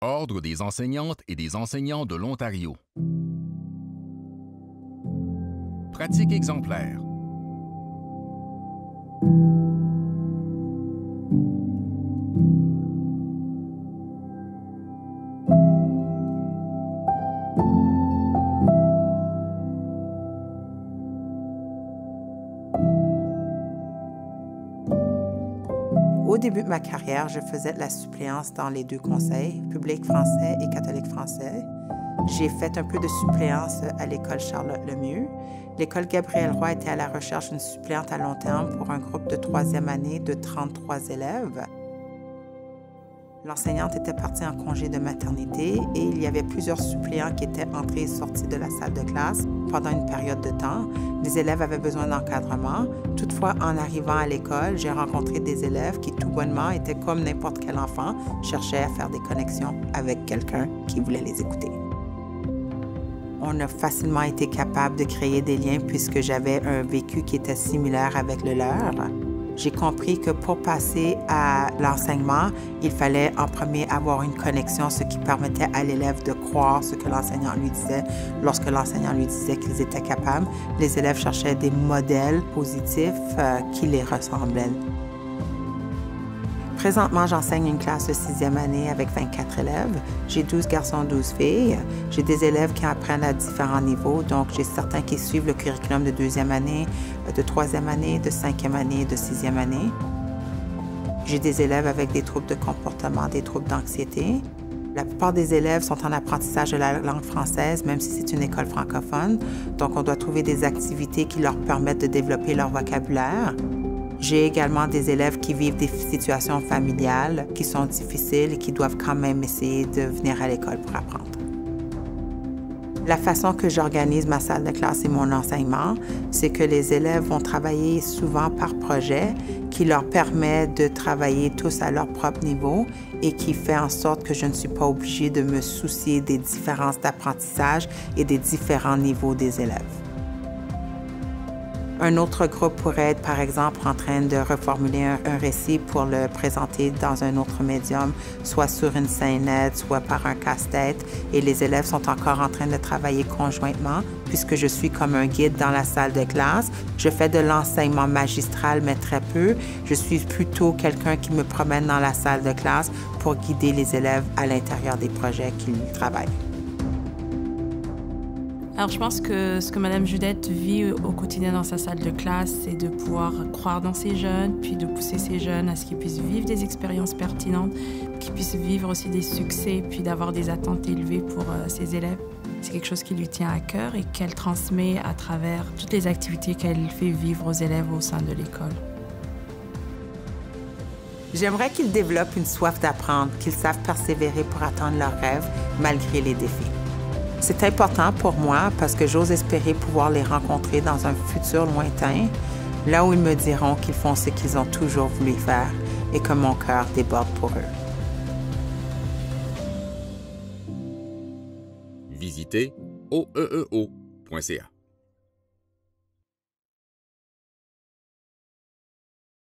Ordre des enseignantes et des enseignants de l'Ontario. Pratique exemplaire. Au début de ma carrière, je faisais de la suppléance dans les deux conseils, public français et catholique français. J'ai fait un peu de suppléance à l'école Charlotte-Lemieux. L'école Gabriel-Roy était à la recherche d'une suppléante à long terme pour un groupe de troisième année de 33 élèves. L'enseignante était partie en congé de maternité et il y avait plusieurs suppléants qui étaient entrés et sortis de la salle de classe pendant une période de temps. Les élèves avaient besoin d'encadrement. Toutefois, en arrivant à l'école, j'ai rencontré des élèves qui, tout bonnement, étaient comme n'importe quel enfant, cherchaient à faire des connexions avec quelqu'un qui voulait les écouter. On a facilement été capable de créer des liens puisque j'avais un vécu qui était similaire avec le leur. J'ai compris que pour passer à l'enseignement, il fallait en premier avoir une connexion, ce qui permettait à l'élève de croire ce que l'enseignant lui disait. Lorsque l'enseignant lui disait qu'ils étaient capables, les élèves cherchaient des modèles positifs qui les ressemblaient. Présentement, j'enseigne une classe de 6e année avec 24 élèves. J'ai 12 garçons, 12 filles. J'ai des élèves qui apprennent à différents niveaux. Donc, j'ai certains qui suivent le curriculum de 2e année, de 3e année, de 5e année et de 6e année. J'ai des élèves avec des troubles de comportement, des troubles d'anxiété. La plupart des élèves sont en apprentissage de la langue française, même si c'est une école francophone. Donc, on doit trouver des activités qui leur permettent de développer leur vocabulaire. J'ai également des élèves qui vivent des situations familiales qui sont difficiles et qui doivent quand même essayer de venir à l'école pour apprendre. La façon que j'organise ma salle de classe et mon enseignement, c'est que les élèves vont travailler souvent par projet qui leur permet de travailler tous à leur propre niveau et qui fait en sorte que je ne suis pas obligée de me soucier des différences d'apprentissage et des différents niveaux des élèves. Un autre groupe pourrait être, par exemple, en train de reformuler un récit pour le présenter dans un autre médium, soit sur une scénette, soit par un casse-tête. Et les élèves sont encore en train de travailler conjointement, puisque je suis comme un guide dans la salle de classe. Je fais de l'enseignement magistral, mais très peu. Je suis plutôt quelqu'un qui me promène dans la salle de classe pour guider les élèves à l'intérieur des projets qu'ils travaillent. Alors, je pense que ce que Mme Judette vit au quotidien dans sa salle de classe, c'est de pouvoir croire dans ses jeunes, puis de pousser ces jeunes à ce qu'ils puissent vivre des expériences pertinentes, qu'ils puissent vivre aussi des succès, puis d'avoir des attentes élevées pour ses élèves. C'est quelque chose qui lui tient à cœur et qu'elle transmet à travers toutes les activités qu'elle fait vivre aux élèves au sein de l'école. J'aimerais qu'ils développent une soif d'apprendre, qu'ils savent persévérer pour atteindre leurs rêves malgré les défis. C'est important pour moi parce que j'ose espérer pouvoir les rencontrer dans un futur lointain, là où ils me diront qu'ils font ce qu'ils ont toujours voulu faire et que mon cœur déborde pour eux. Visitez oeeo.ca.